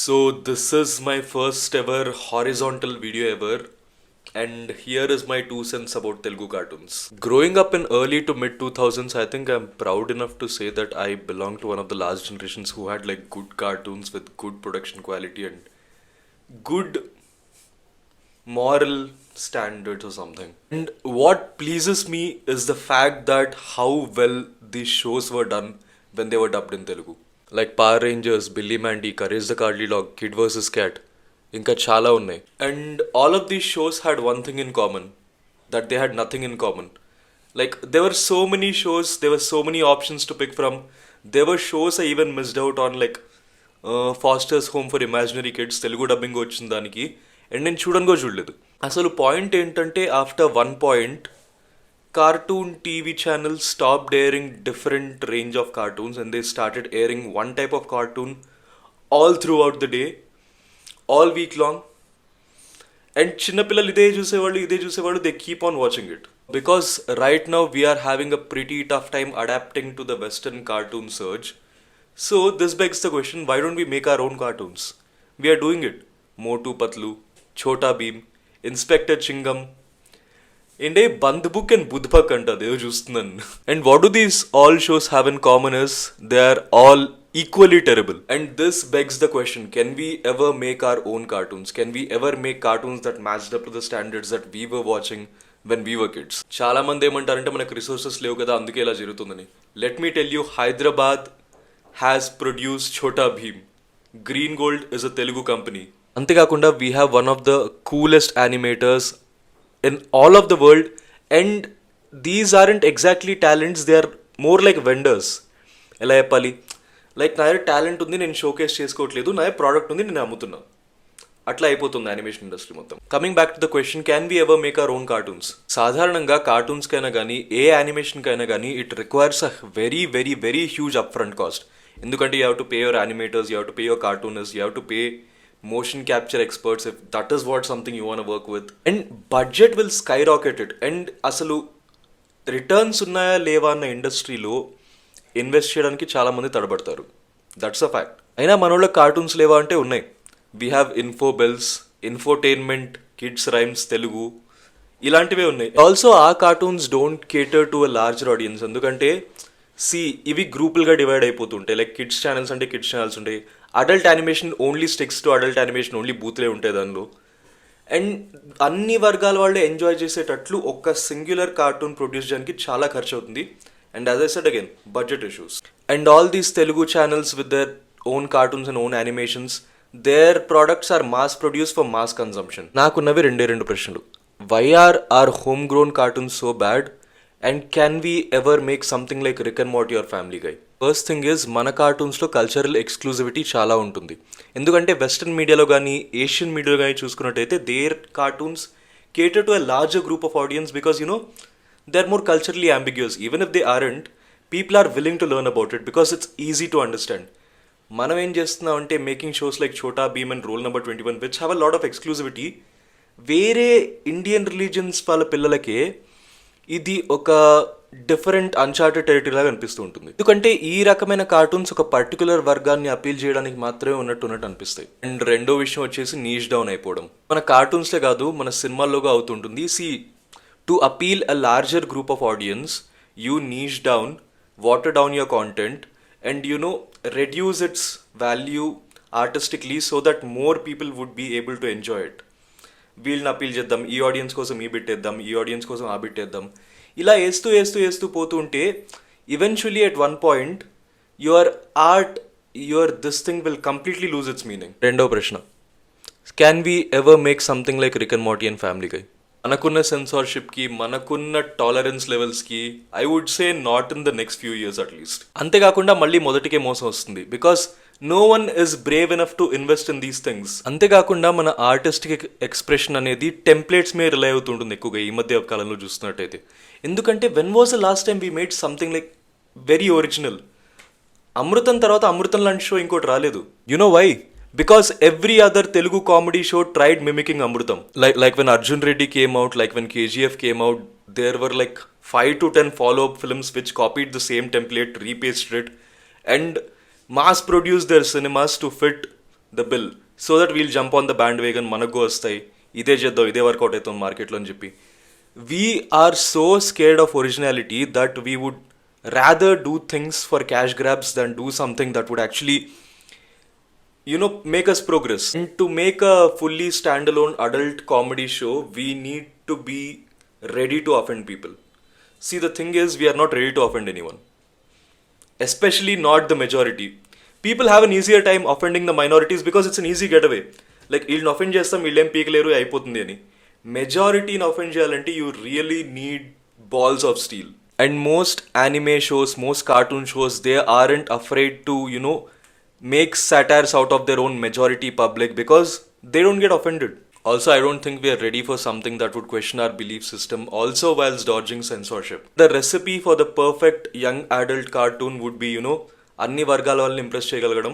So this is my first ever horizontal video ever, and here is my 2 cents about Telugu cartoons. Growing up in early to mid 2000s, I think I'm proud enough to say that I belong to one of the last generations who had like good cartoons with good production quality and good moral standards or something. And what pleases me is the fact that how well these shows were done when they were dubbed in Telugu. Like Power Rangers, Billy Mandy, Courage the Cowardly Dog, Kid vs. Cat, ఇంకా చాలా ఉన్నాయి. And all of these shows had one thing in common, that they had nothing in common. Like there were so many shows, there were so many options to pick from. There were shows I even missed out on, like pastors home for imaginary kids Telugu dubbing వచ్చిన దానికి, and నేను చూడనుకో చూడలేదు. అసలు point ఏంటంటే after one point cartoon TV channels stop airing different range of cartoons and they started airing one type of cartoon all throughout the day, all week long. And చిన్నపిల్లలు ఇదే చూసేవాళ్ళు they keep on watching it. Because right now we're having a pretty tough time adapting to the western cartoon surge. So this begs the question, why don't we make our own cartoons? We are doing it. Motu Patlu, Chota Beam, Inspector Chingam. In a Bandbuk and Budbak anta devo chustunnanu. And what do these all shows have in common is they are all equally terrible. And this begs the question, can we ever make our own cartoons? Can we ever make cartoons that matched up to the standards that we were watching when we were kids? చాలా మంది ఏమంటారంటే మనకు resources లేవు కదా అందుకే ఇలా జరుగుతుందని. Let me tell you, Hyderabad has produced Chota Bheem. Green Gold is a Telugu company. అంతేకాకుండా we have one of the coolest animators in all of the world, and these aren't exactly talents, they are more like vendors. ఎలా చెప్పాలి, like నా దగ్గర talent ఉంది, నేను showcase చేసుకోవట్లేదు, నా product ఉంది, నేను అమ్ముతున్నా, అట్లా అయిపోతుంది యానిమేషన్ ఇండస్ట్రీ మొత్తం. Coming back to the question, can we ever make our own cartoons? సాధారణంగా కార్టూన్స్కైనా కానీ ఏ యానిమేషన్కైనా కానీ it requires a very very very huge up front cost. ఎందుకంటే you have to pay your animators, you have to pay your cartooners, you have to pay motion capture experts if that is what something you want work with. And budget will skyrocket it. And అసలు returns ఉన్నాయా లేవా అన్న ఇండస్ట్రీలో invest చేయడానికి చాలామంది తడబడతారు. That's a fact. అయినా మన వాళ్ళకి కార్టూన్స్ లేవా అంటే ఉన్నాయి. We have Infobells, infotainment, kids rhymes Telugu, ఇలాంటివే ఉన్నాయి. ఆల్సో ఆ cartoons don't cater to a larger audience. ఎందుకంటే ఇవి గ్రూపులుగా డివైడ్ అయిపోతుంటాయి. లైక్ కిడ్స్ ఛానల్స్ అంటే కిడ్స్ ఛానల్స్ ఉంటాయి, adult animation only sticks to adult animation, only బూత్లే ఉంటాయి దానిలో. అండ్ అన్ని వర్గాల వాళ్ళు ఎంజాయ్ చేసేటట్లు ఒక సింగ్యులర్ కార్టూన్ ప్రొడ్యూస్ చేయడానికి చాలా ఖర్చు అవుతుంది. And as I said again, budget issues. And all these Telugu channels with their own cartoons and own animations, their products are mass produce for mass consumption. నాకున్నవి రెండు ప్రశ్నలు. Why are our home grown cartoons so bad? And can we ever make something like Rick and Morty or Family Guy? First thing is, మన కార్టూన్స్లో cultural exclusivity చాలా ఉంటుంది. ఎందుకంటే western మీడియాలో కానీ ఏషియన్ మీడియాలో కానీ చూసుకున్నట్టయితే their cartoons cater to a larger group of audience because they are more culturally ambiguous. Even if they aren't, people are willing to learn about it because it's easy to understand. మనం ఏం చేస్తున్నాం అంటే making shows like Chhota Bheem and roll number 21 which have a lot of exclusivity. వేరే Indian religions వాళ్ళ పిల్లలకే ఇది ఒక different Uncharted territory లాగా అనిపిస్తూ ఉంటుంది. ఎందుకంటే ఈ రకమైన కార్టూన్స్ ఒక పర్టికులర్ వర్గాన్ని అపీల్ చేయడానికి మాత్రమే ఉన్నట్టు అనిపిస్తాయి. అండ్ రెండో విషయం వచ్చేసి నీష్ డౌన్ అయిపోవడం. మన కార్టూన్స్లే కాదు, మన సినిమాల్లోగా అవుతుంటుంది. To appeal a larger group of audience, you niche down, water down your content and reduce its value artistically so that more people would be able to enjoy it. వీళ్ళని appeal చేద్దాం, ఈ audience కోసం ఈ బిట్టేద్దాం, ఈ audience కోసం ఆ బిట్టేద్దాం, ఇలా వేస్తూ పోతూ ఉంటే eventually at one point your art, this thing will completely lose its meaning. రెండో ప్రశ్న, can we ever make something like Rick and Morty and Family Guy? మనకున్న సెన్సార్షిప్కి, మనకున్న టాలరెన్స్ లెవెల్స్కి I would say not in the next few years at least. అంతేకాకుండా మళ్ళీ మొదటికే మోసం వస్తుంది because no one is brave enough to invest in these things. అంతేకాకుండా మన ఆర్టిస్టిక్ ఎక్స్ప్రెషన్ అనేది టెంప్లెట్స్ మీద రిలై అవుతుంటుంది ఎక్కువగా ఈ మధ్య కాలంలో చూస్తున్నట్టయితే. ఎందుకంటే when was the last time we made something like very original? Amrutham తర్వాత అమృతం లాంటి షో ఇంకోటి రాలేదు. You know why? Because every other Telugu comedy show tried mimicking Amrutam. Like when Arjun Reddy came out, like when KGF came out, there were like 5 to 10 follow-up films which copied the same template, repasted it, and mass produced their cinemas to fit the bill so that we'll jump on the bandwagon, మనకు వస్తాయి, ఇదే చేద్దాం, ఇదే work out అవుతుంది మార్కెట్లో అని చెప్పి. We are so scared of originality that we would rather do things for cash grabs than do something that would actually, make us progress. And to make a fully standalone adult comedy show, we need to be ready to offend people. See, the thing is, we are not ready to offend anyone, especially not the majority. People have an easier time offending the minorities because it's an easy getaway. Like, వీళ్ళని offend చేస్తాం, వీళ్ళేం పీకలేరు, అయిపోతుంది అని. మెజారిటీని offend చేయాలంటే you really need balls of steel. And most anime shows, most cartoon shows, they aren't afraid to, make satires out of their own majority public because they don't get offended. Also, I don't think we are ready for something that would question our belief system, also whilst dodging censorship. The recipe for the perfect young adult cartoon would be, అన్ని వర్గాల వాళ్ళని impress చేయగలగడం,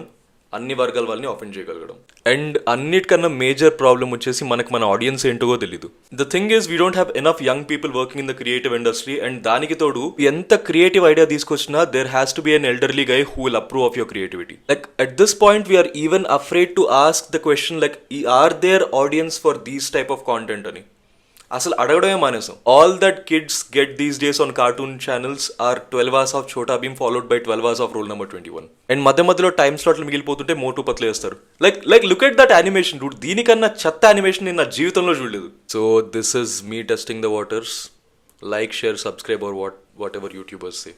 అన్ని వర్గాల వాళ్ళని offend చేయగలగడం. And అన్నిటికన్నా major problem వచ్చేసి మనకు మన ఆడియన్స్ ఏంటో తెలీదు. The thing is, we don't have enough young people working in the creative industry. And దానికి తోడు ఎంత క్రియేటివ్ ఐడియా తీసుకొచ్చినా there has to be an elderly guy who will approve of your creativity. Like at this point we're even afraid to ask the question like, are there audience for these type of content అని అసలు అడగడమే మానేసాం. All that kids get these days on cartoon channels are 12 hours of Chhota Bheem followed by 12 hours of rule number 21. And మధ్యలో time స్లాట్లు మిగిలిపోతుంటే మోటు పత్లు వేస్తారు. Like look at that animation root, దీనికన్నా చెత్త యానిమేషన్ నేను నా జీవితంలో చూడలేదు. So this is me testing the waters. Like, share, subscribe or whatever YouTubers say.